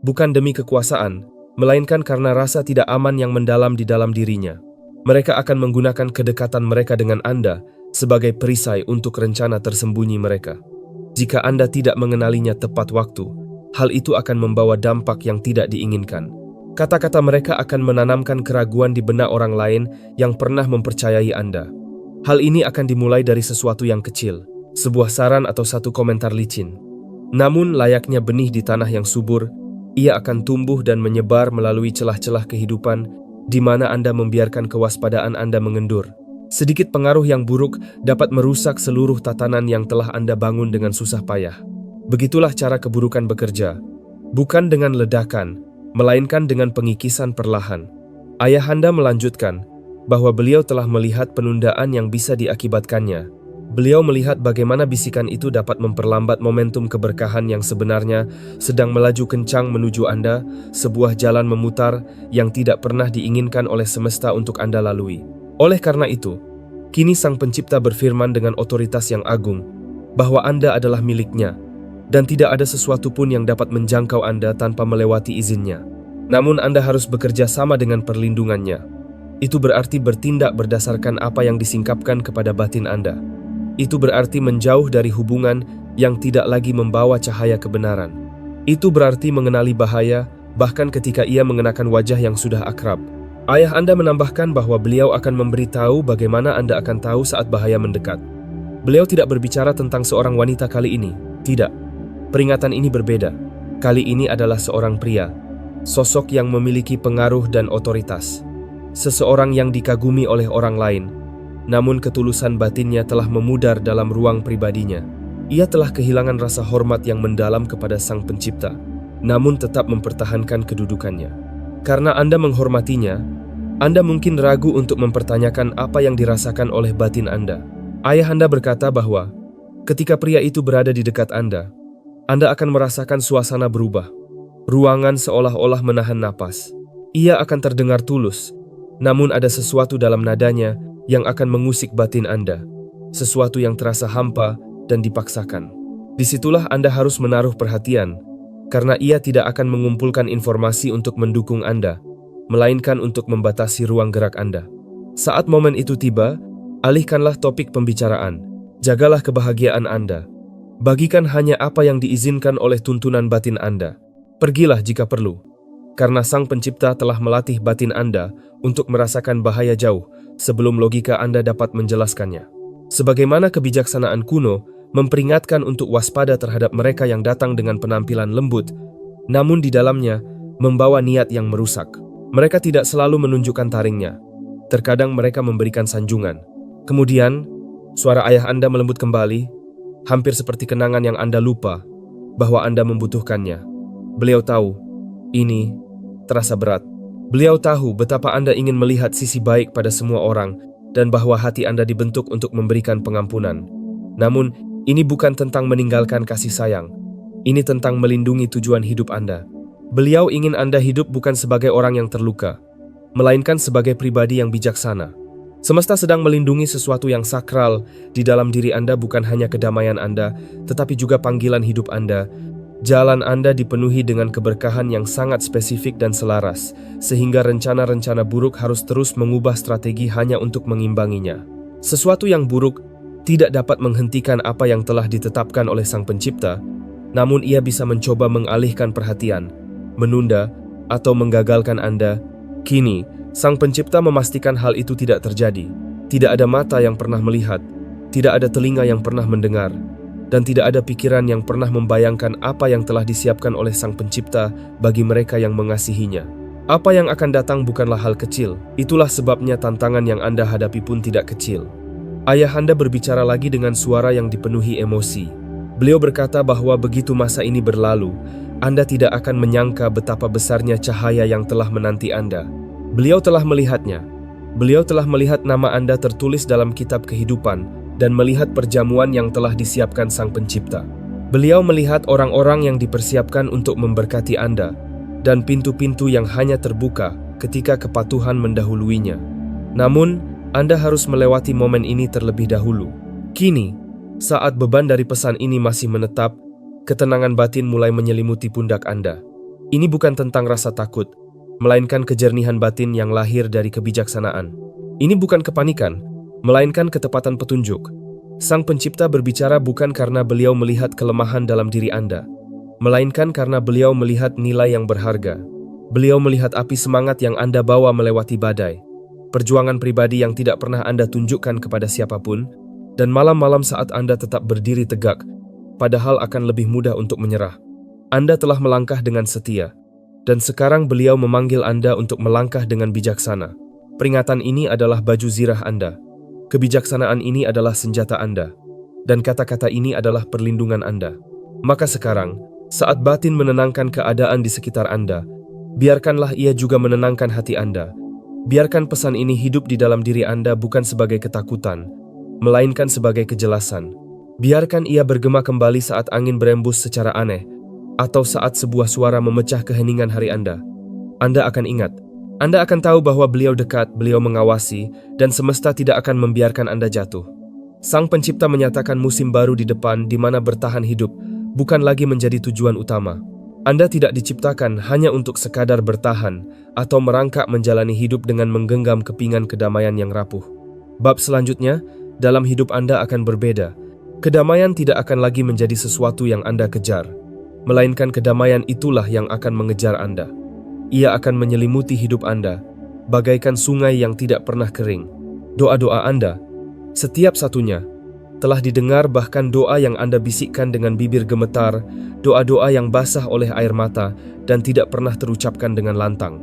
Bukan demi kekuasaan, melainkan karena rasa tidak aman yang mendalam di dalam dirinya. Mereka akan menggunakan kedekatan mereka dengan Anda sebagai perisai untuk rencana tersembunyi mereka. Jika Anda tidak mengenalinya tepat waktu, hal itu akan membawa dampak yang tidak diinginkan. Kata-kata mereka akan menanamkan keraguan di benak orang lain yang pernah mempercayai Anda. Hal ini akan dimulai dari sesuatu yang kecil, sebuah saran atau satu komentar licin. Namun layaknya benih di tanah yang subur, ia akan tumbuh dan menyebar melalui celah-celah kehidupan di mana Anda membiarkan kewaspadaan Anda mengendur. Sedikit pengaruh yang buruk dapat merusak seluruh tatanan yang telah Anda bangun dengan susah payah. Begitulah cara keburukan bekerja, bukan dengan ledakan, melainkan dengan pengikisan perlahan. Ayahanda melanjutkan bahwa beliau telah melihat penundaan yang bisa diakibatkannya. Beliau melihat bagaimana bisikan itu dapat memperlambat momentum keberkahan yang sebenarnya sedang melaju kencang menuju Anda, sebuah jalan memutar yang tidak pernah diinginkan oleh semesta untuk Anda lalui. Oleh karena itu, kini Sang Pencipta berfirman dengan otoritas yang agung bahwa Anda adalah miliknya, dan tidak ada sesuatu pun yang dapat menjangkau Anda tanpa melewati izinnya. Namun Anda harus bekerja sama dengan perlindungannya. Itu berarti bertindak berdasarkan apa yang disingkapkan kepada batin Anda. Itu berarti menjauh dari hubungan yang tidak lagi membawa cahaya kebenaran. Itu berarti mengenali bahaya, bahkan ketika ia mengenakan wajah yang sudah akrab. Ayah Anda menambahkan bahwa beliau akan memberitahu bagaimana Anda akan tahu saat bahaya mendekat. Beliau tidak berbicara tentang seorang wanita kali ini. Tidak. Peringatan ini berbeda. Kali ini adalah seorang pria. Sosok yang memiliki pengaruh dan otoritas. Seseorang yang dikagumi oleh orang lain. Namun ketulusan batinnya telah memudar dalam ruang pribadinya. Ia telah kehilangan rasa hormat yang mendalam kepada Sang Pencipta, namun tetap mempertahankan kedudukannya. Karena Anda menghormatinya, Anda mungkin ragu untuk mempertanyakan apa yang dirasakan oleh batin Anda. Ayah Anda berkata bahwa ketika pria itu berada di dekat Anda akan merasakan suasana berubah. Ruangan seolah-olah menahan napas. Ia akan terdengar tulus, namun ada sesuatu dalam nadanya yang akan mengusik batin Anda, sesuatu yang terasa hampa dan dipaksakan. Disitulah Anda harus menaruh perhatian, karena ia tidak akan mengumpulkan informasi untuk mendukung Anda, melainkan untuk membatasi ruang gerak Anda. Saat momen itu tiba, alihkanlah topik pembicaraan, jagalah kebahagiaan Anda. Bagikan hanya apa yang diizinkan oleh tuntunan batin Anda. Pergilah jika perlu, karena Sang Pencipta telah melatih batin Anda untuk merasakan bahaya jauh, sebelum logika Anda dapat menjelaskannya. Sebagaimana kebijaksanaan kuno memperingatkan untuk waspada terhadap mereka yang datang dengan penampilan lembut, namun di dalamnya membawa niat yang merusak. Mereka tidak selalu menunjukkan taringnya. Terkadang mereka memberikan sanjungan. Kemudian, suara ayah Anda melembut kembali, hampir seperti kenangan yang Anda lupa bahwa Anda membutuhkannya. Beliau tahu, ini terasa berat. Beliau tahu betapa Anda ingin melihat sisi baik pada semua orang dan bahwa hati Anda dibentuk untuk memberikan pengampunan. Namun, ini bukan tentang meninggalkan kasih sayang. Ini tentang melindungi tujuan hidup Anda. Beliau ingin Anda hidup bukan sebagai orang yang terluka, melainkan sebagai pribadi yang bijaksana. Semesta sedang melindungi sesuatu yang sakral di dalam diri Anda, bukan hanya kedamaian Anda, tetapi juga panggilan hidup Anda. Jalan Anda dipenuhi dengan keberkahan yang sangat spesifik dan selaras, sehingga rencana-rencana buruk harus terus mengubah strategi hanya untuk mengimbanginya. Sesuatu yang buruk tidak dapat menghentikan apa yang telah ditetapkan oleh Sang Pencipta, namun ia bisa mencoba mengalihkan perhatian, menunda, atau menggagalkan Anda. Kini, Sang Pencipta memastikan hal itu tidak terjadi. Tidak ada mata yang pernah melihat, tidak ada telinga yang pernah mendengar, dan tidak ada pikiran yang pernah membayangkan apa yang telah disiapkan oleh Sang Pencipta bagi mereka yang mengasihinya. Apa yang akan datang bukanlah hal kecil, itulah sebabnya tantangan yang Anda hadapi pun tidak kecil. Ayah Anda berbicara lagi dengan suara yang dipenuhi emosi. Beliau berkata bahwa begitu masa ini berlalu, Anda tidak akan menyangka betapa besarnya cahaya yang telah menanti Anda. Beliau telah melihatnya. Beliau telah melihat nama Anda tertulis dalam kitab kehidupan dan melihat perjamuan yang telah disiapkan Sang Pencipta. Beliau melihat orang-orang yang dipersiapkan untuk memberkati Anda dan pintu-pintu yang hanya terbuka ketika kepatuhan mendahuluinya. Namun, Anda harus melewati momen ini terlebih dahulu. Kini, saat beban dari pesan ini masih menetap, ketenangan batin mulai menyelimuti pundak Anda. Ini bukan tentang rasa takut, melainkan kejernihan batin yang lahir dari kebijaksanaan. Ini bukan kepanikan, melainkan ketepatan petunjuk. Sang Pencipta berbicara bukan karena beliau melihat kelemahan dalam diri Anda, melainkan karena beliau melihat nilai yang berharga. Beliau melihat api semangat yang Anda bawa melewati badai, perjuangan pribadi yang tidak pernah Anda tunjukkan kepada siapapun, dan malam-malam saat Anda tetap berdiri tegak, padahal akan lebih mudah untuk menyerah. Anda telah melangkah dengan setia, dan sekarang beliau memanggil Anda untuk melangkah dengan bijaksana. Peringatan ini adalah baju zirah Anda. Kebijaksanaan ini adalah senjata Anda, dan kata-kata ini adalah perlindungan Anda. Maka sekarang, saat batin menenangkan keadaan di sekitar Anda, biarkanlah ia juga menenangkan hati Anda. Biarkan pesan ini hidup di dalam diri Anda bukan sebagai ketakutan, melainkan sebagai kejelasan. Biarkan ia bergema kembali saat angin berembus secara aneh, atau saat sebuah suara memecah keheningan hari Anda. Anda akan ingat, Anda akan tahu bahwa beliau dekat, beliau mengawasi, dan semesta tidak akan membiarkan Anda jatuh. Sang Pencipta menyatakan musim baru di depan di mana bertahan hidup bukan lagi menjadi tujuan utama. Anda tidak diciptakan hanya untuk sekadar bertahan atau merangkak menjalani hidup dengan menggenggam kepingan kedamaian yang rapuh. Bab selanjutnya, dalam hidup Anda akan berbeda. Kedamaian tidak akan lagi menjadi sesuatu yang Anda kejar, melainkan kedamaian itulah yang akan mengejar Anda. Ia akan menyelimuti hidup Anda, bagaikan sungai yang tidak pernah kering. Doa-doa Anda, setiap satunya, telah didengar, bahkan doa yang Anda bisikkan dengan bibir gemetar, doa-doa yang basah oleh air mata dan tidak pernah terucapkan dengan lantang.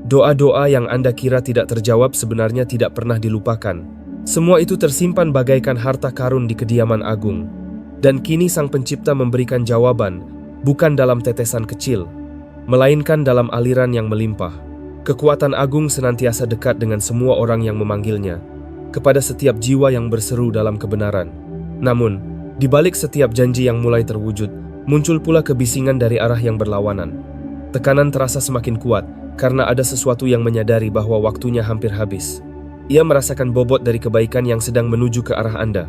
Doa-doa yang Anda kira tidak terjawab sebenarnya tidak pernah dilupakan. Semua itu tersimpan bagaikan harta karun di kediaman agung. Dan kini Sang Pencipta memberikan jawaban, bukan dalam tetesan kecil, melainkan dalam aliran yang melimpah. Kekuatan agung senantiasa dekat dengan semua orang yang memanggilnya, kepada setiap jiwa yang berseru dalam kebenaran. Namun, di balik setiap janji yang mulai terwujud, muncul pula kebisingan dari arah yang berlawanan. Tekanan terasa semakin kuat, karena ada sesuatu yang menyadari bahwa waktunya hampir habis. Ia merasakan bobot dari kebaikan yang sedang menuju ke arah Anda.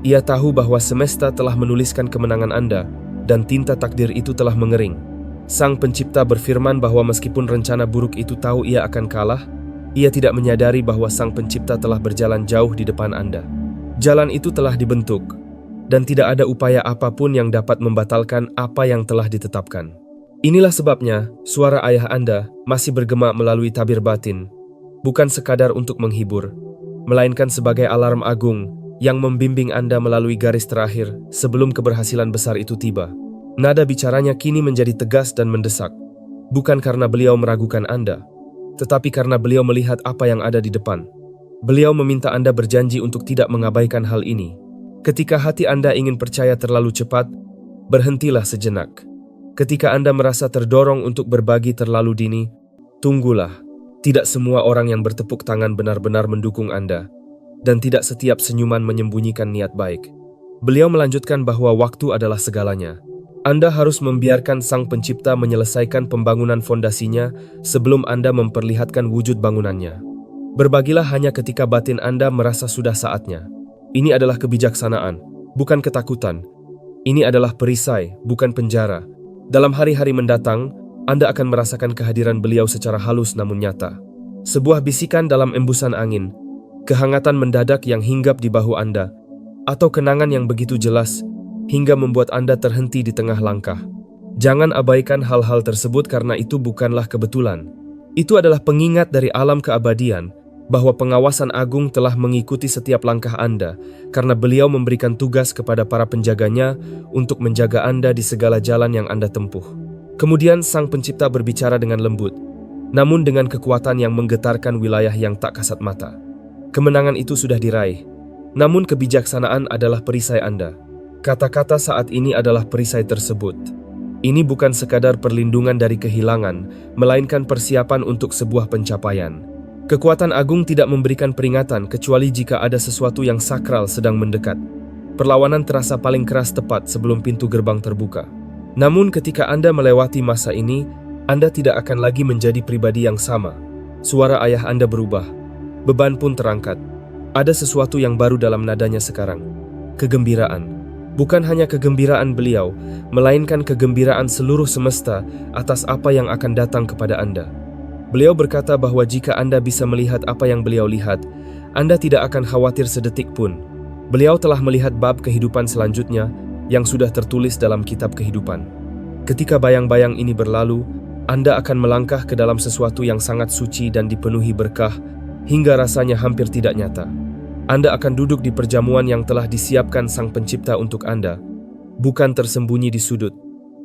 Ia tahu bahwa semesta telah menuliskan kemenangan Anda, dan tinta takdir itu telah mengering. Sang Pencipta berfirman bahwa meskipun rencana buruk itu tahu ia akan kalah, ia tidak menyadari bahwa Sang Pencipta telah berjalan jauh di depan Anda. Jalan itu telah dibentuk, dan tidak ada upaya apapun yang dapat membatalkan apa yang telah ditetapkan. Inilah sebabnya, suara ayah Anda masih bergema melalui tabir batin, bukan sekadar untuk menghibur, melainkan sebagai alarm agung yang membimbing Anda melalui garis terakhir sebelum keberhasilan besar itu tiba. Nada bicaranya kini menjadi tegas dan mendesak, bukan karena beliau meragukan Anda, tetapi karena beliau melihat apa yang ada di depan. Beliau meminta Anda berjanji untuk tidak mengabaikan hal ini. Ketika hati Anda ingin percaya terlalu cepat, berhentilah sejenak. Ketika Anda merasa terdorong untuk berbagi terlalu dini, tunggulah. Tidak semua orang yang bertepuk tangan benar-benar mendukung Anda, dan tidak setiap senyuman menyembunyikan niat baik. Beliau melanjutkan bahwa waktu adalah segalanya. Anda harus membiarkan Sang Pencipta menyelesaikan pembangunan fondasinya sebelum Anda memperlihatkan wujud bangunannya. Berbagilah hanya ketika batin Anda merasa sudah saatnya. Ini adalah kebijaksanaan, bukan ketakutan. Ini adalah perisai, bukan penjara. Dalam hari-hari mendatang, Anda akan merasakan kehadiran beliau secara halus namun nyata. Sebuah bisikan dalam embusan angin, kehangatan mendadak yang hinggap di bahu Anda, atau kenangan yang begitu jelas hingga membuat Anda terhenti di tengah langkah. Jangan abaikan hal-hal tersebut karena itu bukanlah kebetulan. Itu adalah pengingat dari alam keabadian bahwa pengawasan agung telah mengikuti setiap langkah Anda karena beliau memberikan tugas kepada para penjaganya untuk menjaga Anda di segala jalan yang Anda tempuh. Kemudian Sang Pencipta berbicara dengan lembut, namun dengan kekuatan yang menggetarkan wilayah yang tak kasat mata. Kemenangan itu sudah diraih, namun kebijaksanaan adalah perisai Anda. Kata-kata saat ini adalah perisai tersebut. Ini bukan sekadar perlindungan dari kehilangan, melainkan persiapan untuk sebuah pencapaian. Kekuatan agung tidak memberikan peringatan kecuali jika ada sesuatu yang sakral sedang mendekat. Perlawanan terasa paling keras tepat sebelum pintu gerbang terbuka. Namun ketika Anda melewati masa ini, Anda tidak akan lagi menjadi pribadi yang sama. Suara ayah Anda berubah. Beban pun terangkat. Ada sesuatu yang baru dalam nadanya sekarang. Kegembiraan. Bukan hanya kegembiraan beliau, melainkan kegembiraan seluruh semesta atas apa yang akan datang kepada Anda. Beliau berkata bahwa jika Anda bisa melihat apa yang beliau lihat, Anda tidak akan khawatir sedetik pun. Beliau telah melihat bab kehidupan selanjutnya yang sudah tertulis dalam kitab kehidupan. Ketika bayang-bayang ini berlalu, Anda akan melangkah ke dalam sesuatu yang sangat suci dan dipenuhi berkah, hingga rasanya hampir tidak nyata. Anda akan duduk di perjamuan yang telah disiapkan Sang Pencipta untuk Anda, bukan tersembunyi di sudut,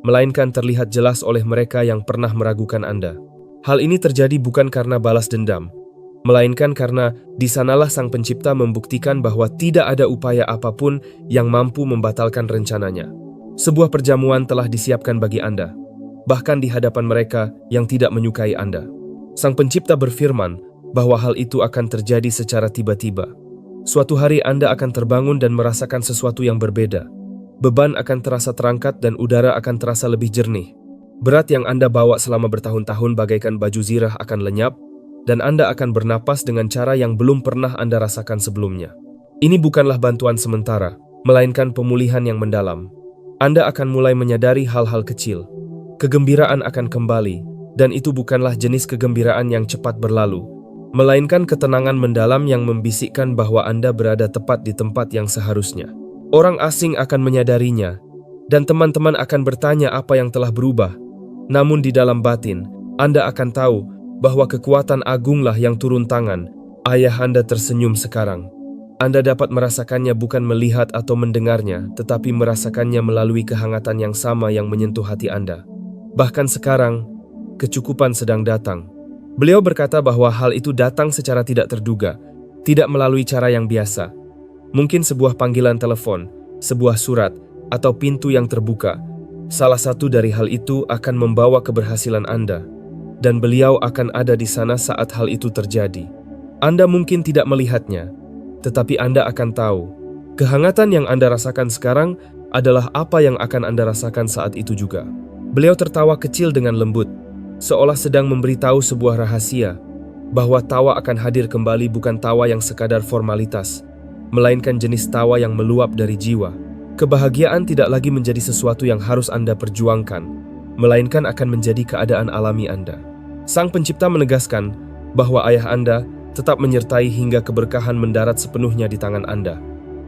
melainkan terlihat jelas oleh mereka yang pernah meragukan Anda. Hal ini terjadi bukan karena balas dendam, melainkan karena di sanalah Sang Pencipta membuktikan bahwa tidak ada upaya apapun yang mampu membatalkan rencananya. Sebuah perjamuan telah disiapkan bagi Anda, bahkan di hadapan mereka yang tidak menyukai Anda. Sang Pencipta berfirman bahwa hal itu akan terjadi secara tiba-tiba. Suatu hari Anda akan terbangun dan merasakan sesuatu yang berbeda. Beban akan terasa terangkat dan udara akan terasa lebih jernih. Berat yang Anda bawa selama bertahun-tahun bagaikan baju zirah akan lenyap, dan Anda akan bernapas dengan cara yang belum pernah Anda rasakan sebelumnya. Ini bukanlah bantuan sementara, melainkan pemulihan yang mendalam. Anda akan mulai menyadari hal-hal kecil. Kegembiraan akan kembali, dan itu bukanlah jenis kegembiraan yang cepat berlalu, melainkan ketenangan mendalam yang membisikkan bahwa Anda berada tepat di tempat yang seharusnya. Orang asing akan menyadarinya, dan teman-teman akan bertanya apa yang telah berubah. Namun di dalam batin, Anda akan tahu bahwa kekuatan agunglah yang turun tangan. Ayah Anda tersenyum sekarang. Anda dapat merasakannya bukan melihat atau mendengarnya, tetapi merasakannya melalui kehangatan yang sama yang menyentuh hati Anda. Bahkan sekarang, kecukupan sedang datang. Beliau berkata bahwa hal itu datang secara tidak terduga, tidak melalui cara yang biasa. Mungkin sebuah panggilan telepon, sebuah surat, atau pintu yang terbuka. Salah satu dari hal itu akan membawa keberhasilan Anda, dan beliau akan ada di sana saat hal itu terjadi. Anda mungkin tidak melihatnya, tetapi Anda akan tahu. Kehangatan yang Anda rasakan sekarang adalah apa yang akan Anda rasakan saat itu juga. Beliau tertawa kecil dengan lembut, seolah sedang memberitahu sebuah rahasia, bahwa tawa akan hadir kembali bukan tawa yang sekadar formalitas, melainkan jenis tawa yang meluap dari jiwa. Kebahagiaan tidak lagi menjadi sesuatu yang harus Anda perjuangkan, melainkan akan menjadi keadaan alami Anda. Sang Pencipta menegaskan bahwa ayah Anda tetap menyertai hingga keberkahan mendarat sepenuhnya di tangan Anda.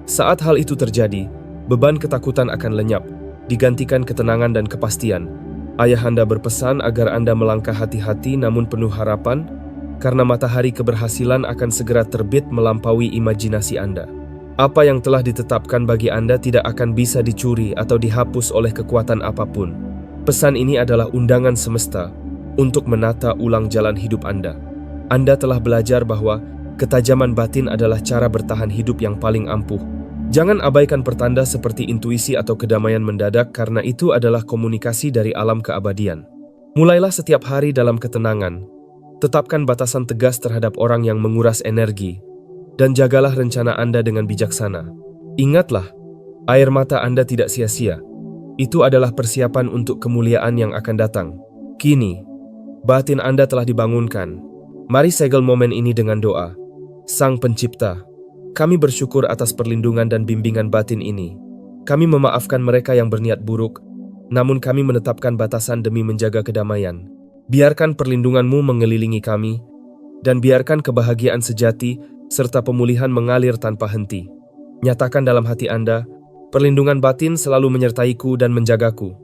Saat hal itu terjadi, beban ketakutan akan lenyap, digantikan ketenangan dan kepastian. Ayah Anda berpesan agar Anda melangkah hati-hati namun penuh harapan, karena matahari keberhasilan akan segera terbit melampaui imajinasi Anda. Apa yang telah ditetapkan bagi Anda tidak akan bisa dicuri atau dihapus oleh kekuatan apapun. Pesan ini adalah undangan semesta untuk menata ulang jalan hidup Anda. Anda telah belajar bahwa ketajaman batin adalah cara bertahan hidup yang paling ampuh. Jangan abaikan pertanda seperti intuisi atau kedamaian mendadak, karena itu adalah komunikasi dari alam keabadian. Mulailah setiap hari dalam ketenangan. Tetapkan batasan tegas terhadap orang yang menguras energi, dan jagalah rencana Anda dengan bijaksana. Ingatlah, air mata Anda tidak sia-sia. Itu adalah persiapan untuk kemuliaan yang akan datang. Kini, batin Anda telah dibangunkan. Mari segel momen ini dengan doa. Sang Pencipta, kami bersyukur atas perlindungan dan bimbingan batin ini. Kami memaafkan mereka yang berniat buruk, namun kami menetapkan batasan demi menjaga kedamaian. Biarkan perlindungan-Mu mengelilingi kami, dan biarkan kebahagiaan sejati serta pemulihan mengalir tanpa henti. Nyatakan dalam hati Anda, perlindungan batin selalu menyertaiku dan menjagaku.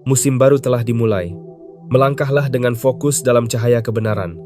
Musim baru telah dimulai. Melangkahlah dengan fokus dalam cahaya kebenaran.